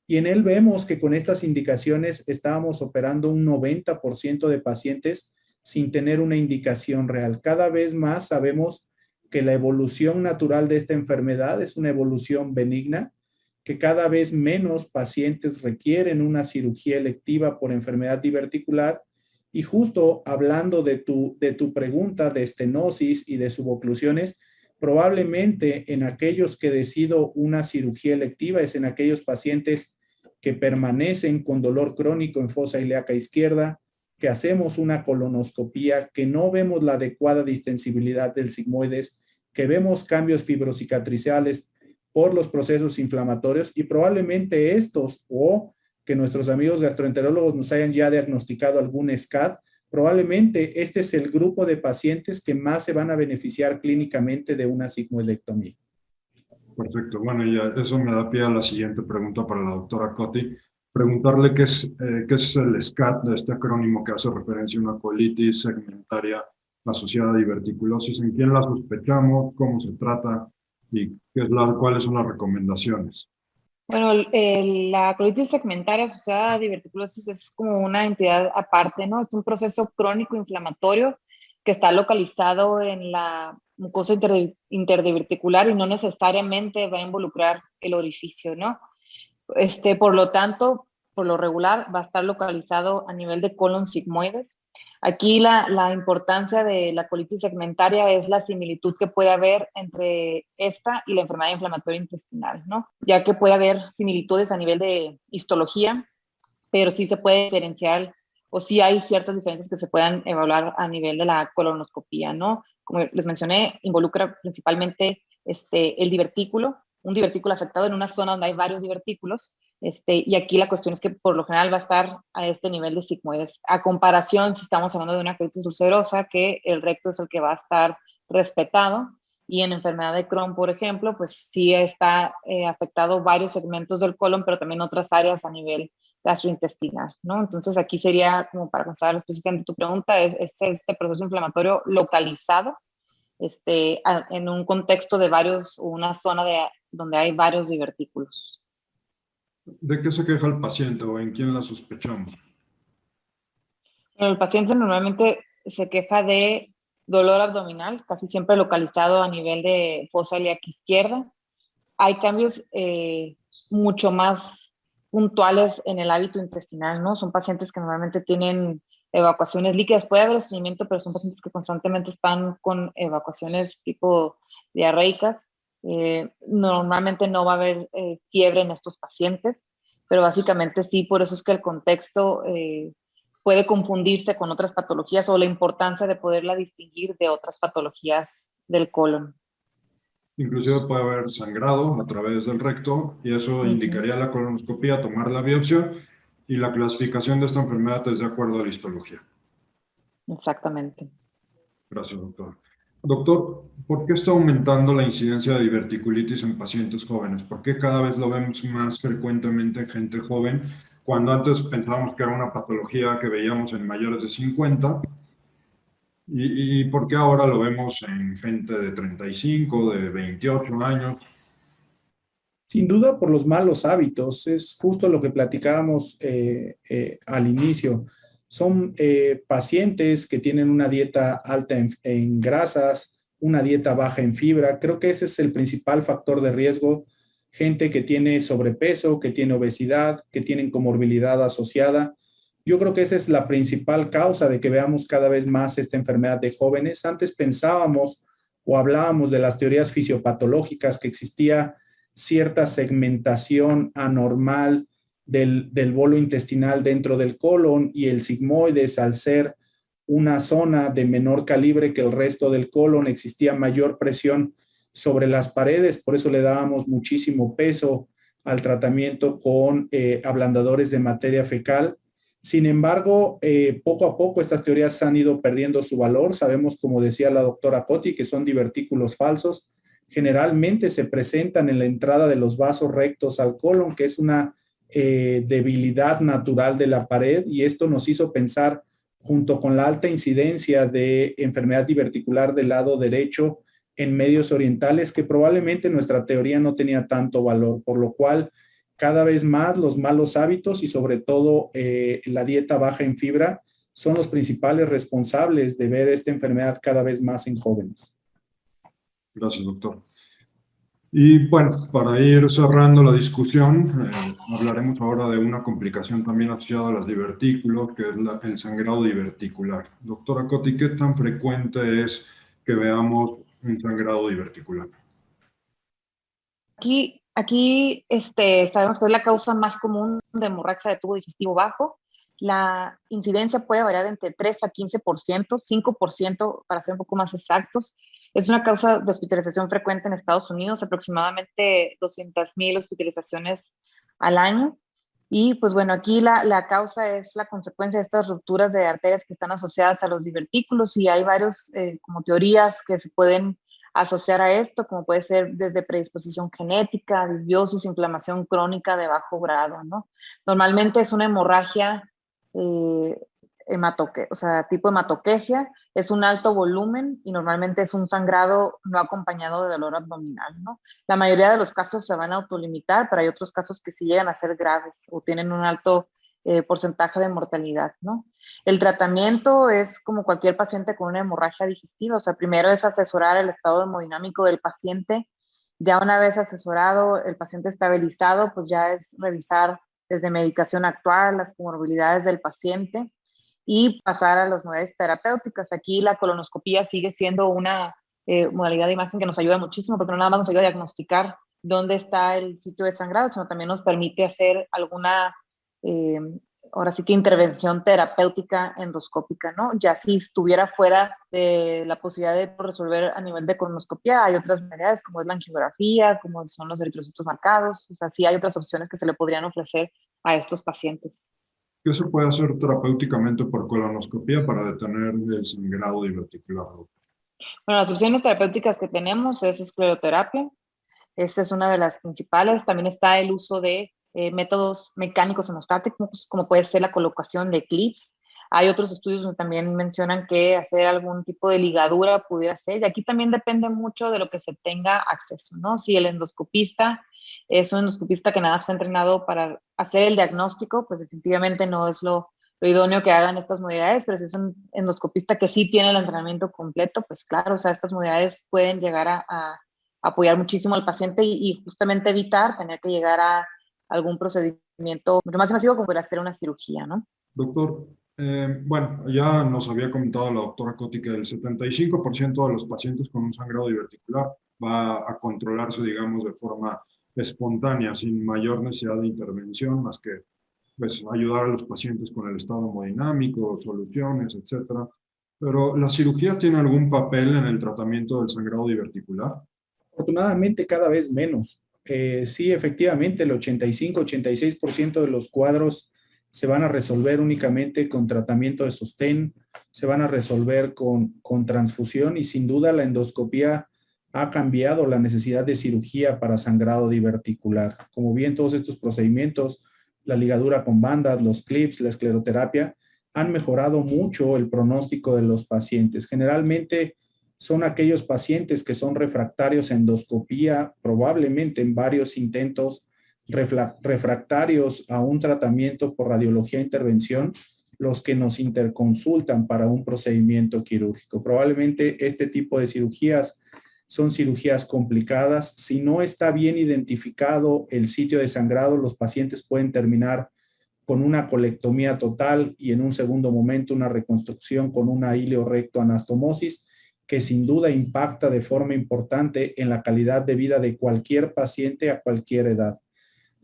y en él vemos que con estas indicaciones estábamos operando un 90% de pacientes sin tener una indicación real. Cada vez más sabemos que la evolución natural de esta enfermedad es una evolución benigna, que cada vez menos pacientes requieren una cirugía electiva por enfermedad diverticular. Y justo hablando de tu pregunta de estenosis y de suboclusiones, probablemente en aquellos que decido una cirugía electiva es en aquellos pacientes que permanecen con dolor crónico en fosa ilíaca izquierda, que hacemos una colonoscopía, que no vemos la adecuada distensibilidad del sigmoides, que vemos cambios fibrocicatriciales por los procesos inflamatorios, y probablemente estos, o que nuestros amigos gastroenterólogos nos hayan ya diagnosticado algún SCAD, probablemente este es el grupo de pacientes que más se van a beneficiar clínicamente de una sigmoidectomía. Perfecto. Bueno, ya eso me da pie a la siguiente pregunta para la doctora Coty. Preguntarle qué es el SCAD, de este acrónimo que hace referencia a una colitis segmentaria asociada a diverticulosis. ¿En quién la sospechamos? ¿Cómo se trata? ¿Y cuáles son las recomendaciones? Bueno, la colitis segmentaria asociada a diverticulosis es como una entidad aparte, ¿no? Es un proceso crónico inflamatorio que está localizado en la mucosa interdiverticular y no necesariamente va a involucrar el orificio, ¿no? Por lo tanto, por lo regular, va a estar localizado a nivel de colon sigmoides. Aquí la importancia de la colitis segmentaria es la similitud que puede haber entre esta y la enfermedad inflamatoria intestinal, ¿no? Ya que puede haber similitudes a nivel de histología, pero sí se puede diferenciar, o sí hay ciertas diferencias que se puedan evaluar a nivel de la colonoscopía, ¿no? Como les mencioné, involucra principalmente el divertículo, un divertículo afectado en una zona donde hay varios divertículos, y aquí la cuestión es que por lo general va a estar a este nivel de sigmoides. A comparación, si estamos hablando de una colitis ulcerosa, que el recto es el que va a estar respetado, y en enfermedad de Crohn, por ejemplo, pues sí está afectado varios segmentos del colon, pero también otras áreas a nivel gastrointestinal, ¿no? Entonces aquí sería, como para contestar específicamente tu pregunta, es este proceso inflamatorio localizado en un contexto de una zona donde hay varios divertículos. ¿De qué se queja el paciente o en quién la sospechamos? Bueno, el paciente normalmente se queja de dolor abdominal, casi siempre localizado a nivel de fosa ilíaca izquierda. Hay cambios mucho más puntuales en el hábito intestinal, ¿no? Son pacientes que normalmente tienen evacuaciones líquidas. Puede haber estreñimiento, pero son pacientes que constantemente están con evacuaciones tipo diarreicas. Normalmente no va a haber fiebre en estos pacientes, pero básicamente sí, por eso es que el contexto puede confundirse con otras patologías o la importancia de poderla distinguir de otras patologías del colon. Inclusive puede haber sangrado a través del recto y eso indicaría la colonoscopía, tomar la biopsia, y la clasificación de esta enfermedad es de acuerdo a la histología. Exactamente. Gracias, doctor. Doctor, ¿por qué está aumentando la incidencia de diverticulitis en pacientes jóvenes? ¿Por qué cada vez lo vemos más frecuentemente en gente joven, cuando antes pensábamos que era una patología que veíamos en mayores de 50? ¿Y por qué ahora lo vemos en gente de 35, de 28 años? Sin duda por los malos hábitos, es justo lo que platicábamos al inicio. Son pacientes que tienen una dieta alta en grasas, una dieta baja en fibra. Creo que ese es el principal factor de riesgo. Gente que tiene sobrepeso, que tiene obesidad, que tienen comorbilidad asociada. Yo creo que esa es la principal causa de que veamos cada vez más esta enfermedad de jóvenes. Antes pensábamos o hablábamos de las teorías fisiopatológicas, que existía cierta segmentación anormal del bolo intestinal dentro del colon, y el sigmoides, al ser una zona de menor calibre que el resto del colon, existía mayor presión sobre las paredes. Por eso le dábamos muchísimo peso al tratamiento con ablandadores de materia fecal. Sin embargo, poco a poco estas teorías han ido perdiendo su valor. Sabemos, como decía la doctora Coty, que son divertículos falsos. Generalmente se presentan en la entrada de los vasos rectos al colon, que es una debilidad natural de la pared, y esto nos hizo pensar, junto con la alta incidencia de enfermedad diverticular del lado derecho en medios orientales, que probablemente nuestra teoría no tenía tanto valor, por lo cual cada vez más los malos hábitos y sobre todo la dieta baja en fibra son los principales responsables de ver esta enfermedad cada vez más en jóvenes. Gracias, doctor. Y bueno, para ir cerrando la discusión, hablaremos ahora de una complicación también asociada a los divertículos, que es el sangrado diverticular. Doctora Coty, ¿qué tan frecuente es que veamos un sangrado diverticular? Aquí sabemos que es la causa más común de hemorragia de tubo digestivo bajo. La incidencia puede variar entre 3 a 15%, 5% para ser un poco más exactos. Es una causa de hospitalización frecuente en Estados Unidos, aproximadamente 200,000 hospitalizaciones al año. Y pues bueno, aquí la causa es la consecuencia de estas rupturas de arterias que están asociadas a los divertículos, y hay varios como teorías que se pueden asociar a esto, como puede ser desde predisposición genética, disbiosis, inflamación crónica de bajo grado, ¿no? Normalmente es una hemorragia o sea, tipo hematoquesia, es un alto volumen y normalmente es un sangrado no acompañado de dolor abdominal, ¿no? La mayoría de los casos se van a autolimitar, pero hay otros casos que sí llegan a ser graves o tienen un alto porcentaje de mortalidad, ¿no? El tratamiento es como cualquier paciente con una hemorragia digestiva, o sea, primero es asesorar el estado hemodinámico del paciente. Ya una vez asesorado, el paciente estabilizado, pues ya es revisar desde medicación actual, las comorbilidades del paciente y pasar a las modalidades terapéuticas. Aquí la colonoscopía sigue siendo una modalidad de imagen que nos ayuda muchísimo, porque no nada más nos ayuda a diagnosticar dónde está el sitio de sangrado, sino también nos permite hacer alguna ahora sí que intervención terapéutica endoscópica, ¿no? Ya si estuviera fuera de la posibilidad de resolver a nivel de colonoscopia, hay otras modalidades como es la angiografía, como son los eritrocitos marcados, o sea, sí hay otras opciones que se le podrían ofrecer a estos pacientes. ¿Qué se puede hacer terapéuticamente por colonoscopía para detener el sangrado diverticular? Bueno, las opciones terapéuticas que tenemos es escleroterapia. Esta es una de las principales. También está el uso de métodos mecánicos hemostáticos, como puede ser la colocación de clips. Hay otros estudios donde también mencionan que hacer algún tipo de ligadura pudiera ser. Y aquí también depende mucho de lo que se tenga acceso, ¿no? Si el endoscopista es un endoscopista que nada más fue entrenado para hacer el diagnóstico, pues definitivamente no es lo idóneo que hagan estas modalidades, pero si es un endoscopista que sí tiene el entrenamiento completo, pues claro, o sea, estas modalidades pueden llegar a apoyar muchísimo al paciente y justamente evitar tener que llegar a algún procedimiento mucho más invasivo como podría ser una cirugía, ¿no? Doctor, bueno, ya nos había comentado la doctora Coty que el 75% de los pacientes con un sangrado diverticular va a controlarse, digamos, de forma espontánea, sin mayor necesidad de intervención, más que pues, ayudar a los pacientes con el estado hemodinámico, soluciones, etcétera. Pero, ¿la cirugía tiene algún papel en el tratamiento del sangrado diverticular? Afortunadamente, cada vez menos. Sí, efectivamente, el 85-86% de los cuadros se van a resolver únicamente con tratamiento de sostén, se van a resolver con transfusión, y sin duda la endoscopía ha cambiado la necesidad de cirugía para sangrado diverticular. Como bien, todos estos procedimientos, la ligadura con bandas, los clips, la escleroterapia, han mejorado mucho el pronóstico de los pacientes. Generalmente son aquellos pacientes que son refractarios a endoscopía, probablemente en varios intentos, refractarios a un tratamiento por radiología e intervención, los que nos interconsultan para un procedimiento quirúrgico. Probablemente este tipo de cirugías son cirugías complicadas. Si no está bien identificado el sitio de sangrado, los pacientes pueden terminar con una colectomía total y en un segundo momento una reconstrucción con una ileorectoanastomosis, que sin duda impacta de forma importante en la calidad de vida de cualquier paciente a cualquier edad.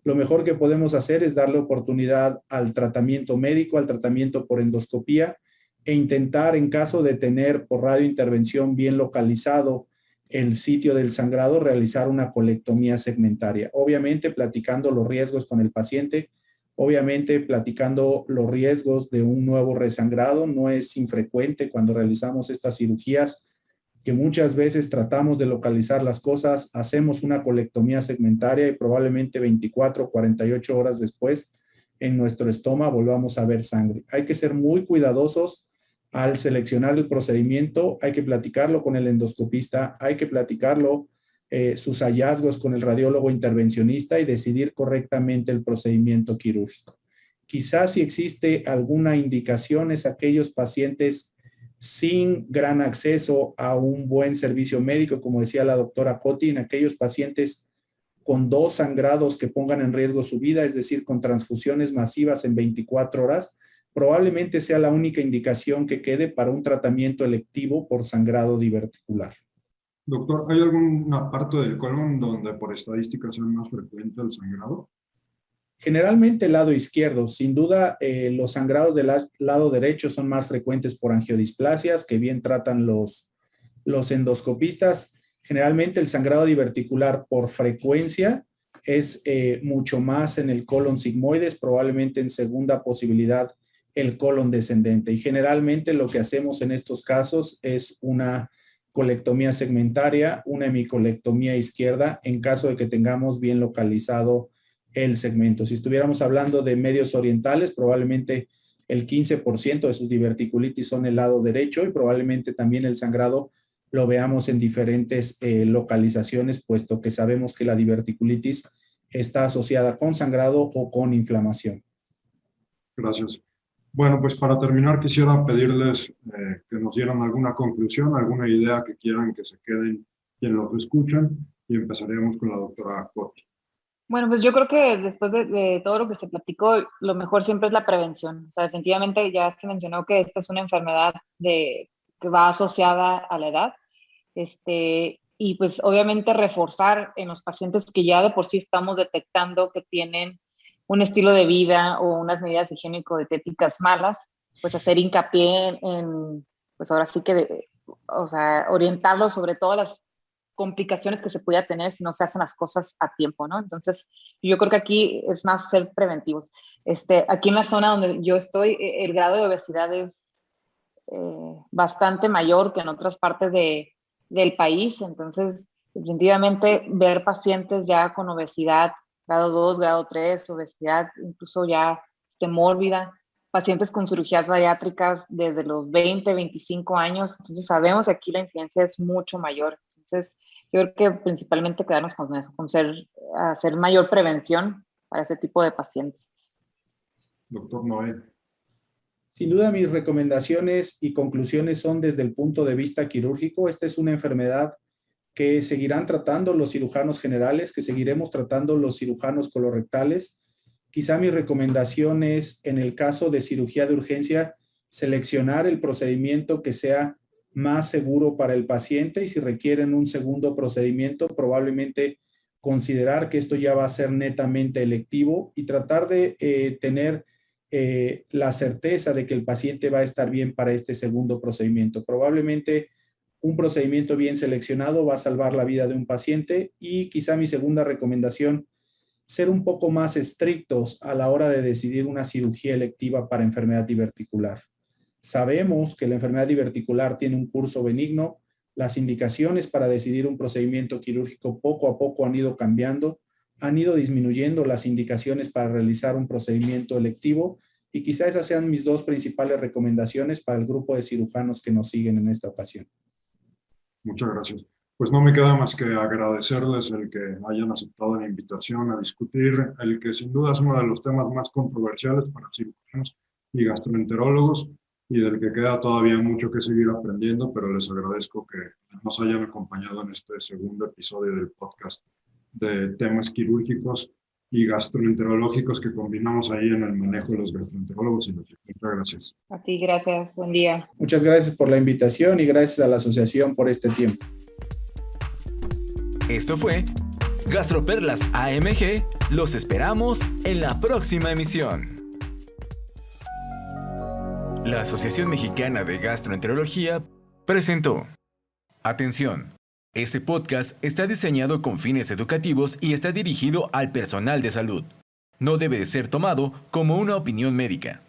Lo mejor que podemos hacer es darle oportunidad al tratamiento médico, al tratamiento por endoscopía, e intentar, en caso de tener por radiointervención bien localizado el sitio del sangrado, realizar una colectomía segmentaria. Obviamente, platicando los riesgos con el paciente, Obviamente, platicando los riesgos de un nuevo resangrado, no es infrecuente cuando realizamos estas cirugías que muchas veces tratamos de localizar las cosas, hacemos una colectomía segmentaria y probablemente 24 o 48 horas después en nuestro estómago volvamos a ver sangre. Hay que ser muy cuidadosos al seleccionar el procedimiento, hay que platicarlo con el endoscopista, hay que platicarlo sus hallazgos con el radiólogo intervencionista y decidir correctamente el procedimiento quirúrgico. Quizás si existe alguna indicación es aquellos pacientes sin gran acceso a un buen servicio médico, como decía la doctora Coti, en aquellos pacientes con 2 sangrados que pongan en riesgo su vida, es decir, con transfusiones masivas en 24 horas, probablemente sea la única indicación que quede para un tratamiento electivo por sangrado diverticular. Doctor, ¿hay alguna parte del colon donde por estadística sea más frecuente el sangrado? Generalmente el lado izquierdo. Sin duda, los sangrados del lado derecho son más frecuentes por angiodisplasias que bien tratan los endoscopistas. Generalmente el sangrado diverticular por frecuencia es mucho más en el colon sigmoides, probablemente en segunda posibilidad el colon descendente. Y generalmente lo que hacemos en estos casos es una colectomía segmentaria, una hemicolectomía izquierda en caso de que tengamos bien localizado el segmento. Si estuviéramos hablando de medios orientales, probablemente el 15% de sus diverticulitis son el lado derecho y probablemente también el sangrado lo veamos en diferentes localizaciones, puesto que sabemos que la diverticulitis está asociada con sangrado o con inflamación. Gracias. Bueno, pues para terminar quisiera pedirles que nos dieran alguna conclusión, alguna idea que quieran que se queden quien los escuchan y empezaremos con la doctora Coti. Bueno, pues yo creo que después de todo lo que se platicó, lo mejor siempre es la prevención. O sea, definitivamente ya se mencionó que esta es una enfermedad que va asociada a la edad. Y pues obviamente reforzar en los pacientes que ya de por sí estamos detectando que tienen un estilo de vida o unas medidas higiénico-dietéticas malas, pues hacer hincapié pues ahora sí que, orientarlos sobre todas las complicaciones que se pudiera tener si no se hacen las cosas a tiempo, ¿no? Entonces, yo creo que aquí es más ser preventivos. Aquí en la zona donde yo estoy, el grado de obesidad es bastante mayor que en otras partes del país, entonces, definitivamente ver pacientes ya con obesidad, grado 2, grado 3, obesidad incluso ya mórbida, pacientes con cirugías bariátricas desde los 20, 25 años, entonces sabemos que aquí la incidencia es mucho mayor. Entonces, yo creo que principalmente quedarnos con eso, hacer mayor prevención para ese tipo de pacientes. Doctor Noé. Sin duda, mis recomendaciones y conclusiones son desde el punto de vista quirúrgico. Esta es una enfermedad que seguirán tratando los cirujanos generales, que seguiremos tratando los cirujanos colorectales. Quizá mi recomendación es, en el caso de cirugía de urgencia, seleccionar el procedimiento que sea más seguro para el paciente y si requieren un segundo procedimiento, probablemente considerar que esto ya va a ser netamente electivo y tratar de tener la certeza de que el paciente va a estar bien para este segundo procedimiento. Probablemente un procedimiento bien seleccionado va a salvar la vida de un paciente y quizá mi segunda recomendación, ser un poco más estrictos a la hora de decidir una cirugía electiva para enfermedad diverticular. Sabemos que la enfermedad diverticular tiene un curso benigno, las indicaciones para decidir un procedimiento quirúrgico poco a poco han ido cambiando, han ido disminuyendo las indicaciones para realizar un procedimiento electivo y quizá esas sean mis 2 principales recomendaciones para el grupo de cirujanos que nos siguen en esta ocasión. Muchas gracias. Pues no me queda más que agradecerles el que hayan aceptado la invitación a discutir el que sin duda es uno de los temas más controversiales para cirujanos y gastroenterólogos y del que queda todavía mucho que seguir aprendiendo, pero les agradezco que nos hayan acompañado en este segundo episodio del podcast de temas quirúrgicos y gastroenterológicos que combinamos ahí en el manejo de los gastroenterólogos y los chicos. Muchas gracias. A ti, gracias. Buen día. Muchas gracias por la invitación y gracias a la asociación por este tiempo. Esto fue Gastroperlas AMG. Los esperamos en la próxima emisión. La Asociación Mexicana de Gastroenterología presentó. Atención. Este podcast está diseñado con fines educativos y está dirigido al personal de salud. No debe de ser tomado como una opinión médica.